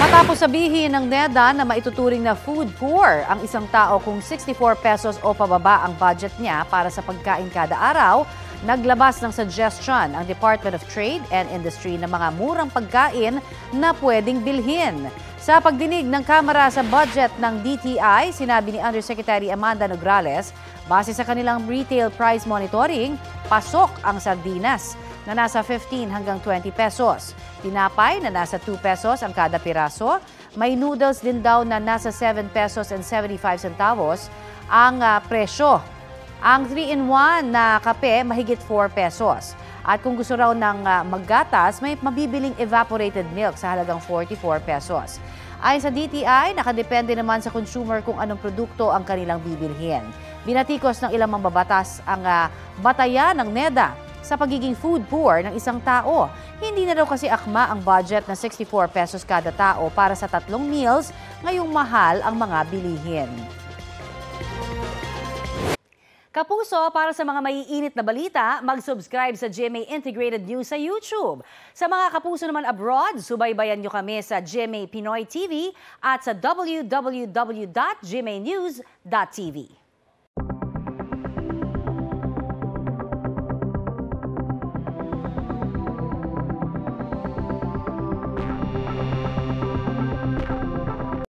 Matapos sabihin ng NEDA na maituturing na food poor ang isang tao kung 64 pesos o pababa ang budget niya para sa pagkain kada araw, naglabas ng suggestion ang Department of Trade and Industry ng mga murang pagkain na pwedeng bilhin. Sa pagdinig ng Kamara sa budget ng DTI, sinabi ni Undersecretary Amanda Nograles, base sa kanilang retail price monitoring, pasok ang sardinas na nasa 15 hanggang 20 pesos. Tinapay na nasa 2 pesos ang kada piraso. May noodles din daw na nasa 7 pesos and 75 centavos ang presyo. Ang 3-in-1 na kape mahigit 4 pesos. At kung gusto raw ng maggatas, may mabibiling evaporated milk sa halagang 44 pesos. Ayon sa DTI, nakadepende naman sa consumer kung anong produkto ang kanilang bibilhin. Binatikos ng ilang mambabatas ang batayan ng NEDA sa pagiging food poor ng isang tao. Hindi na daw kasi akma ang budget na 64 pesos kada tao para sa 3 meals, ngayong mahal ang mga bilihin. Kapuso, para sa mga maiinit na balita, mag-subscribe sa GMA Integrated News sa YouTube. Sa mga kapuso naman abroad, subaybayan nyo kami sa GMA Pinoy TV at sa www.gmanews.tv.